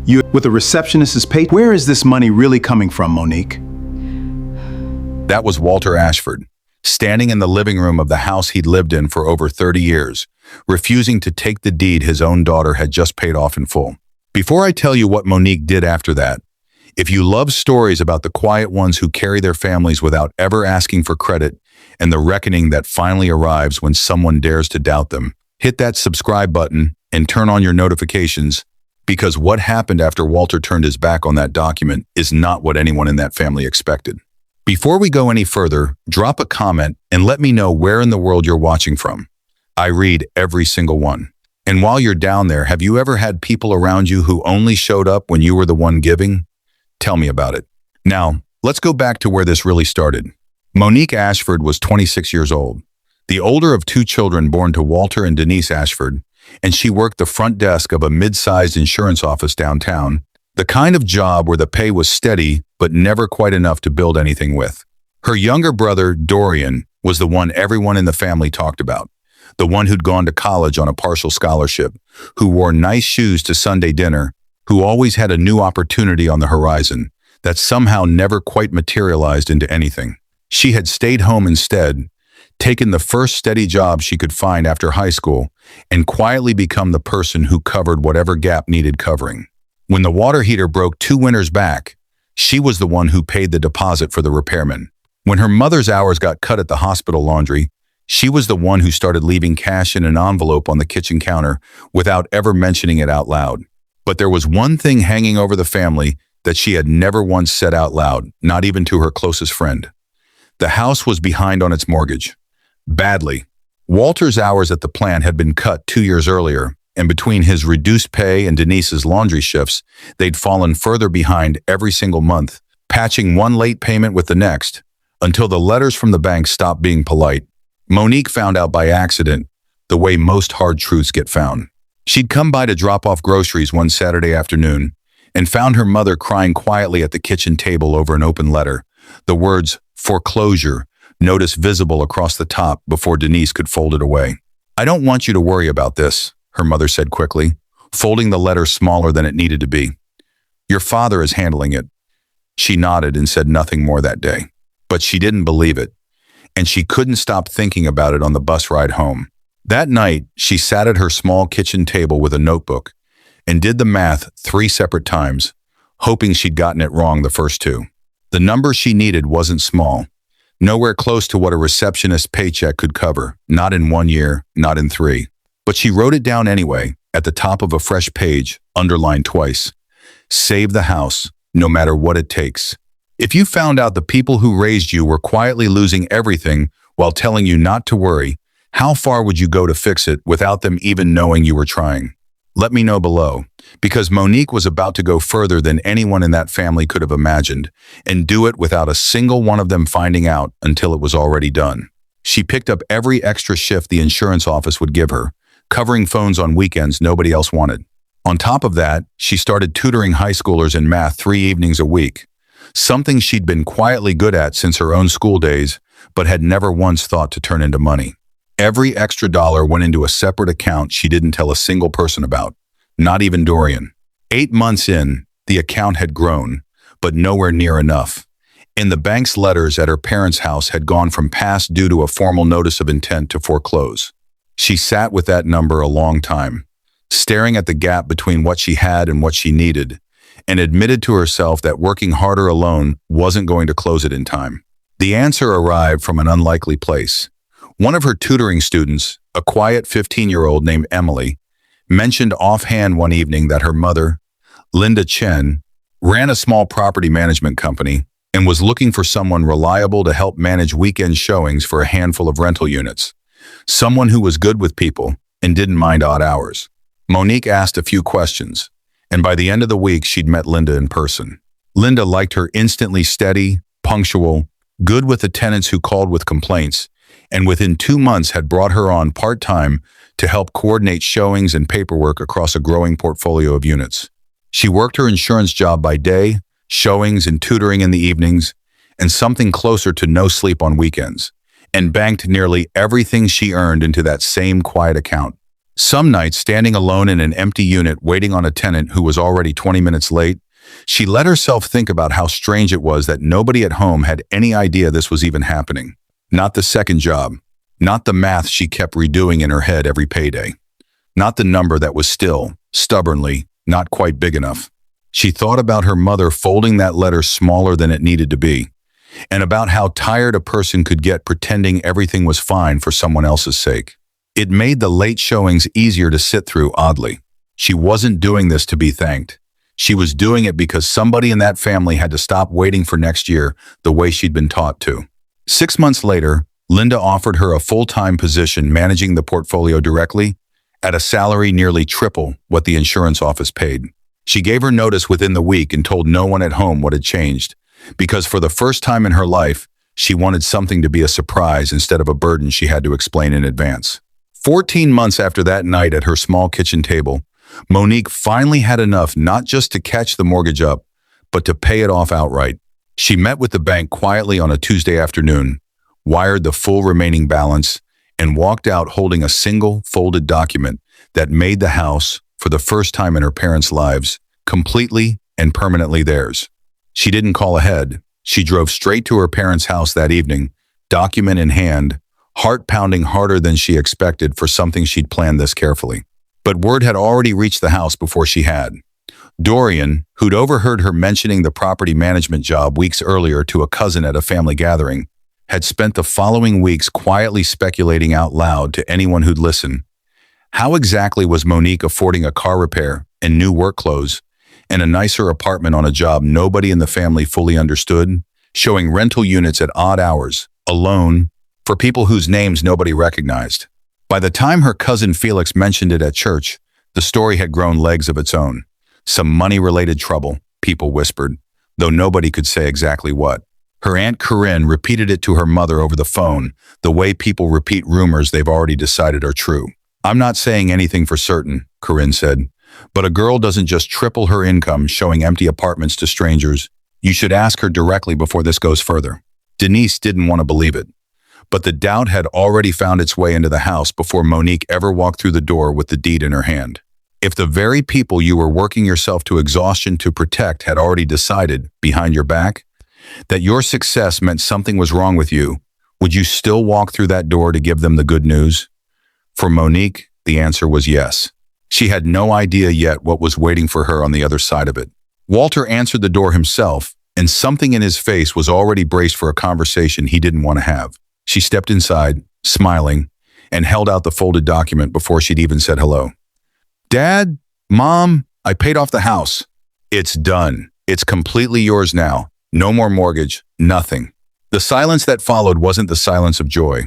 You with a receptionist's pay. Where is this money really coming from, Monique? That was Walter Ashford, standing in the living room of the house he'd lived in for over 30 years, refusing to take the deed his own daughter had just paid off in full. Before I tell you what Monique did after that, if you love stories about the quiet ones who carry their families without ever asking for credit and the reckoning that finally arrives when someone dares to doubt them, hit that subscribe button and turn on your notifications, because what happened after Walter turned his back on that document is not what anyone in that family expected. Before we go any further, drop a comment and let me know where in the world you're watching from. I read every single one. And while you're down there, have you ever had people around you who only showed up when you were the one giving? Tell me about it. Now, let's go back to where this really started. Monique Ashford was 26 years old, the older of two children born to Walter and Denise Ashford, and she worked the front desk of a mid-sized insurance office downtown, the kind of job where the pay was steady but never quite enough to build anything with. Her younger brother, Dorian, was the one everyone in the family talked about, the one who'd gone to college on a partial scholarship, who wore nice shoes to Sunday dinner, who always had a new opportunity on the horizon that somehow never quite materialized into anything. She had stayed home instead, taken the first steady job she could find after high school, and quietly become the person who covered whatever gap needed covering. When the water heater broke 2 winters back, she was the one who paid the deposit for the repairman. When her mother's hours got cut at the hospital laundry, she was the one who started leaving cash in an envelope on the kitchen counter without ever mentioning it out loud. But there was one thing hanging over the family that she had never once said out loud, not even to her closest friend. The house was behind on its mortgage. Badly. Walter's hours at the plant had been cut 2 years earlier, and between his reduced pay and Denise's laundry shifts, they'd fallen further behind every single month, patching one late payment with the next, until the letters from the bank stopped being polite. Monique found out by accident, the way most hard truths get found. She'd come by to drop off groceries one Saturday afternoon and found her mother crying quietly at the kitchen table over an open letter, the words "foreclosure" notice visible across the top before Denise could fold it away. "I don't want you to worry about this," her mother said quickly, folding the letter smaller than it needed to be. "Your father is handling it." She nodded and said nothing more that day. But she didn't believe it, and she couldn't stop thinking about it on the bus ride home. That night, she sat at her small kitchen table with a notebook and did the math 3 separate times, hoping she'd gotten it wrong the first 2. The number she needed wasn't small, nowhere close to what a receptionist's paycheck could cover, not in 1 year, not in 3. But she wrote it down anyway, at the top of a fresh page, underlined twice. Save the house, no matter what it takes. If you found out the people who raised you were quietly losing everything while telling you not to worry, how far would you go to fix it without them even knowing you were trying? Let me know below, because Monique was about to go further than anyone in that family could have imagined, and do it without a single one of them finding out until it was already done. She picked up every extra shift the insurance office would give her, covering phones on weekends nobody else wanted. On top of that, she started tutoring high schoolers in math 3 evenings a week, something she'd been quietly good at since her own school days, but had never once thought to turn into money. Every extra dollar went into a separate account she didn't tell a single person about, not even Dorian. 8 months in, the account had grown, but nowhere near enough. And the bank's letters at her parents' house had gone from past due to a formal notice of intent to foreclose. She sat with that number a long time, staring at the gap between what she had and what she needed, and admitted to herself that working harder alone wasn't going to close it in time. The answer arrived from an unlikely place. One of her tutoring students, a quiet 15-year-old named Emily, mentioned offhand one evening that her mother, Linda Chen, ran a small property management company and was looking for someone reliable to help manage weekend showings for a handful of rental units. Someone who was good with people and didn't mind odd hours. Monique asked a few questions, and by the end of the week, she'd met Linda in person. Linda liked her instantly steady, punctual, good with the tenants who called with complaints, and within 2 months had brought her on part-time to help coordinate showings and paperwork across a growing portfolio of units. She worked her insurance job by day, showings and tutoring in the evenings, and something closer to no sleep on weekends, and banked nearly everything she earned into that same quiet account. Some nights, standing alone in an empty unit waiting on a tenant who was already 20 minutes late, she let herself think about how strange it was that nobody at home had any idea this was even happening. Not the second job, not the math she kept redoing in her head every payday, not the number that was still, stubbornly, not quite big enough. She thought about her mother folding that letter smaller than it needed to be, and about how tired a person could get pretending everything was fine for someone else's sake. It made the late showings easier to sit through, oddly. She wasn't doing this to be thanked. She was doing it because somebody in that family had to stop waiting for next year the way she'd been taught to. 6 months later, Linda offered her a full-time position managing the portfolio directly at a salary nearly triple what the insurance office paid. She gave her notice within the week and told no one at home what had changed, because for the first time in her life, she wanted something to be a surprise instead of a burden she had to explain in advance. 14 months after that night at her small kitchen table, Monique finally had enough not just to catch the mortgage up, but to pay it off outright. She met with the bank quietly on a Tuesday afternoon, wired the full remaining balance, and walked out holding a single folded document that made the house, for the first time in her parents' lives, completely and permanently theirs. She didn't call ahead. She drove straight to her parents' house that evening, document in hand, heart pounding harder than she expected for something she'd planned this carefully. But word had already reached the house before she had. Dorian, who'd overheard her mentioning the property management job weeks earlier to a cousin at a family gathering, had spent the following weeks quietly speculating out loud to anyone who'd listen. How exactly was Monique affording a car repair and new work clothes and a nicer apartment on a job nobody in the family fully understood, showing rental units at odd hours, alone, for people whose names nobody recognized? By the time her cousin Felix mentioned it at church, the story had grown legs of its own. Some money-related trouble, people whispered, though nobody could say exactly what. Her Aunt Corinne repeated it to her mother over the phone, the way people repeat rumors they've already decided are true. "I'm not saying anything for certain," Corinne said, "but a girl doesn't just triple her income showing empty apartments to strangers. You should ask her directly before this goes further." Denise didn't want to believe it, but the doubt had already found its way into the house before Monique ever walked through the door with the deed in her hand. If the very people you were working yourself to exhaustion to protect had already decided, behind your back, that your success meant something was wrong with you, would you still walk through that door to give them the good news? For Monique, the answer was yes. She had no idea yet what was waiting for her on the other side of it. Walter answered the door himself, and something in his face was already braced for a conversation he didn't want to have. She stepped inside, smiling, and held out the folded document before she'd even said hello. "Dad, Mom, I paid off the house. It's done. It's completely yours now. No more mortgage, nothing." The silence that followed wasn't the silence of joy.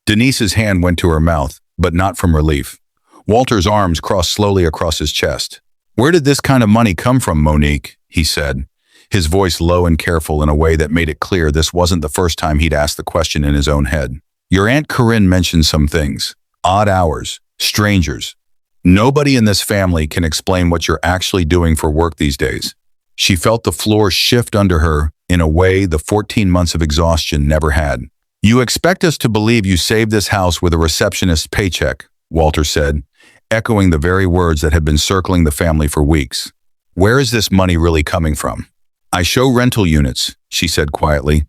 Denise's hand went to her mouth, but not from relief. Walter's arms crossed slowly across his chest. "Where did this kind of money come from, Monique?" he said, his voice low and careful in a way that made it clear this wasn't the first time he'd asked the question in his own head. "Your Aunt Corinne mentioned some things. Odd hours, strangers. Nobody in this family can explain what you're actually doing for work these days." She felt the floor shift under her in a way the 14 months of exhaustion never had. "You expect us to believe you saved this house with a receptionist's paycheck," Walter said, echoing the very words that had been circling the family for weeks. "Where is this money really coming from?" "I show rental units," she said quietly.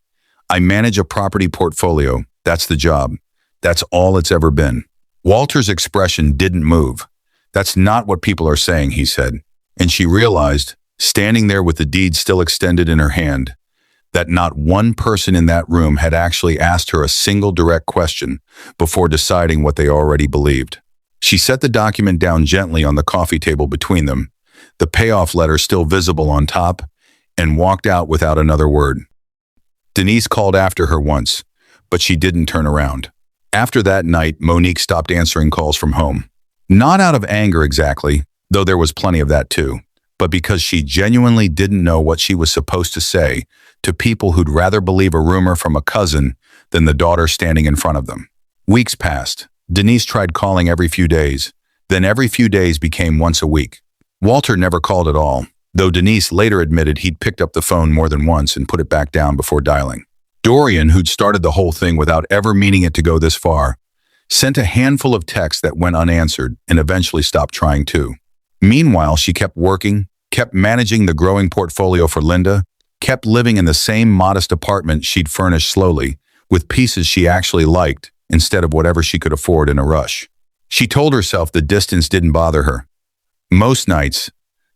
"I manage a property portfolio. That's the job. That's all it's ever been." Walter's expression didn't move. "That's not what people are saying," he said. And she realized, standing there with the deed still extended in her hand, that not one person in that room had actually asked her a single direct question before deciding what they already believed. She set the document down gently on the coffee table between them, the payoff letter still visible on top, and walked out without another word. Denise called after her once, but she didn't turn around. After that night, Monique stopped answering calls from home. Not out of anger exactly, though there was plenty of that too, but because she genuinely didn't know what she was supposed to say to people who'd rather believe a rumor from a cousin than the daughter standing in front of them. Weeks passed. Denise tried calling every few days, then every few days became once a week. Walter never called at all, though Denise later admitted he'd picked up the phone more than once and put it back down before dialing. Dorian, who'd started the whole thing without ever meaning it to go this far, sent a handful of texts that went unanswered, and eventually stopped trying too. Meanwhile, she kept working, kept managing the growing portfolio for Linda, kept living in the same modest apartment she'd furnished slowly, with pieces she actually liked instead of whatever she could afford in a rush. She told herself the distance didn't bother her. Most nights,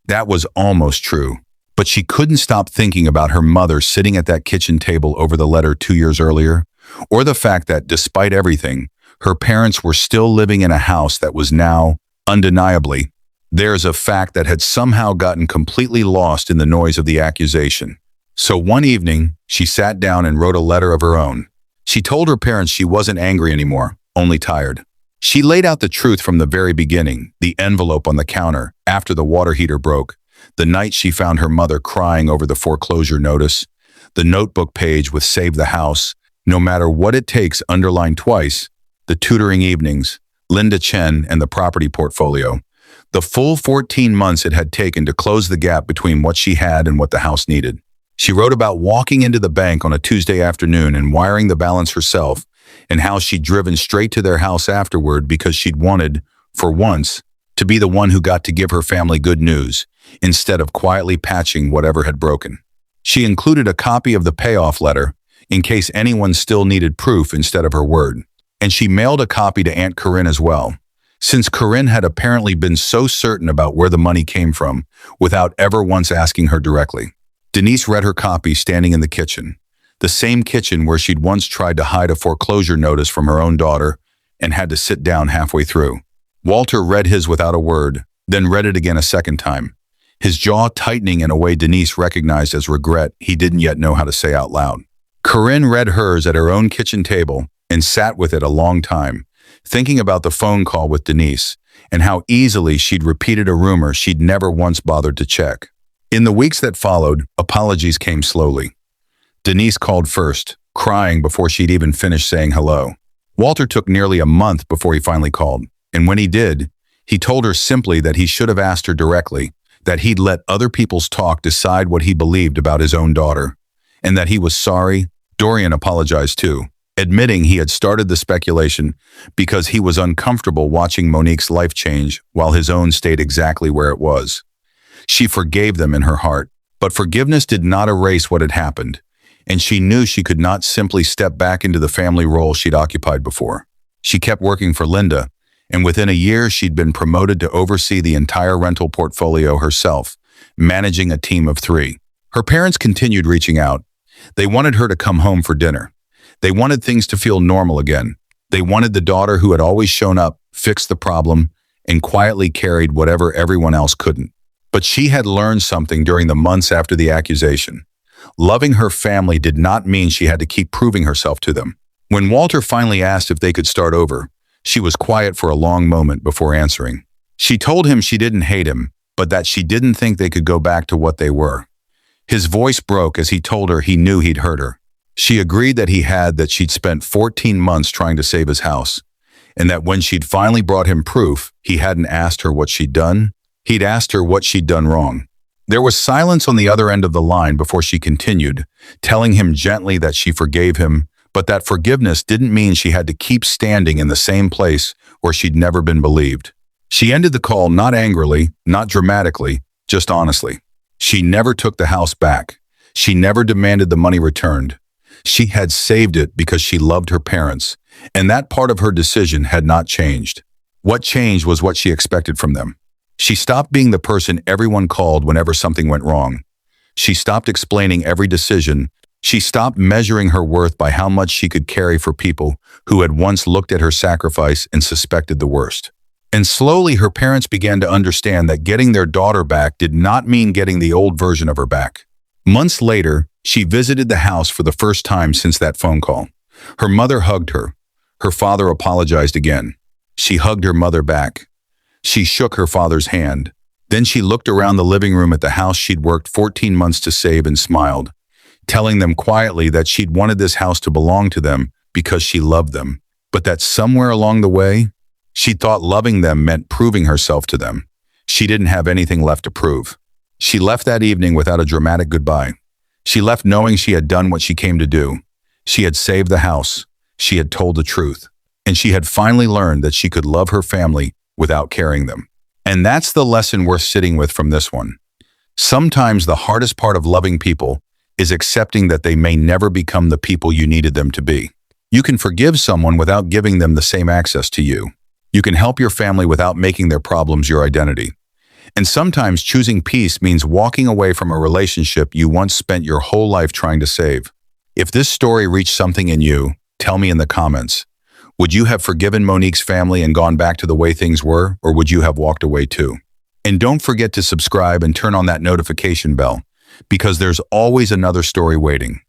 that was almost true, but she couldn't stop thinking about her mother sitting at that kitchen table over the letter 2 years earlier, or the fact that, despite everything, her parents were still living in a house that was now, undeniably, theirs, a fact that had somehow gotten completely lost in the noise of the accusation. So one evening, she sat down and wrote a letter of her own. She told her parents she wasn't angry anymore, only tired. She laid out the truth from the very beginning, the envelope on the counter, after the water heater broke, the night she found her mother crying over the foreclosure notice, the notebook page with "Save the House," "No matter what it takes" underlined twice, the tutoring evenings, Linda Chen, and the property portfolio, the full 14 months it had taken to close the gap between what she had and what the house needed. She wrote about walking into the bank on a Tuesday afternoon and wiring the balance herself, and how she'd driven straight to their house afterward because she'd wanted, for once, to be the one who got to give her family good news, instead of quietly patching whatever had broken. She included a copy of the payoff letter, in case anyone still needed proof instead of her word. And she mailed a copy to Aunt Corinne as well, since Corinne had apparently been so certain about where the money came from, without ever once asking her directly. Denise read her copy standing in the kitchen, the same kitchen where she'd once tried to hide a foreclosure notice from her own daughter and had to sit down halfway through. Walter read his without a word, then read it again a second time, his jaw tightening in a way Denise recognized as regret he didn't yet know how to say out loud. Corinne read hers at her own kitchen table and sat with it a long time, thinking about the phone call with Denise and how easily she'd repeated a rumor she'd never once bothered to check. In the weeks that followed, apologies came slowly. Denise called first, crying before she'd even finished saying hello. Walter took nearly a month before he finally called, and when he did, he told her simply that he should have asked her directly, that he'd let other people's talk decide what he believed about his own daughter, and that he was sorry. Dorian apologized too, admitting he had started the speculation because he was uncomfortable watching Monique's life change while his own stayed exactly where it was. She forgave them in her heart, but forgiveness did not erase what had happened, and she knew she could not simply step back into the family role she'd occupied before. She kept working for Linda, and within a year she'd been promoted to oversee the entire rental portfolio herself, managing a team of 3. Her parents continued reaching out. They wanted her to come home for dinner. They wanted things to feel normal again. They wanted the daughter who had always shown up, fixed the problem, and quietly carried whatever everyone else couldn't. But she had learned something during the months after the accusation. Loving her family did not mean she had to keep proving herself to them. When Walter finally asked if they could start over, she was quiet for a long moment before answering. She told him she didn't hate him, but that she didn't think they could go back to what they were. His voice broke as he told her he knew he'd hurt her. She agreed that he had, that she'd spent 14 months trying to save his house, and that when she'd finally brought him proof, he hadn't asked her what she'd done. He'd asked her what she'd done wrong. There was silence on the other end of the line before she continued, telling him gently that she forgave him, but that forgiveness didn't mean she had to keep standing in the same place where she'd never been believed. She ended the call not angrily, not dramatically, just honestly. She never took the house back. She never demanded the money returned. She had saved it because she loved her parents, and that part of her decision had not changed. What changed was what she expected from them. She stopped being the person everyone called whenever something went wrong. She stopped explaining every decision. She stopped measuring her worth by how much she could carry for people who had once looked at her sacrifice and suspected the worst. And slowly her parents began to understand that getting their daughter back did not mean getting the old version of her back. Months later, she visited the house for the first time since that phone call. Her mother hugged her. Her father apologized again. She hugged her mother back. She shook her father's hand. Then she looked around the living room at the house she'd worked 14 months to save and smiled, telling them quietly that she'd wanted this house to belong to them because she loved them, but that somewhere along the way, she thought loving them meant proving herself to them. She didn't have anything left to prove. She left that evening without a dramatic goodbye. She left knowing she had done what she came to do. She had saved the house. She had told the truth. and she had finally learned that she could love her family without carrying them. And that's the lesson worth sitting with from this one. Sometimes the hardest part of loving people is accepting that they may never become the people you needed them to be. You can forgive someone without giving them the same access to you. You can help your family without making their problems your identity. And sometimes choosing peace means walking away from a relationship you once spent your whole life trying to save. If this story reached something in you, tell me in the comments. Would you have forgiven Monique's family and gone back to the way things were, or would you have walked away too? And don't forget to subscribe and turn on that notification bell, because there's always another story waiting.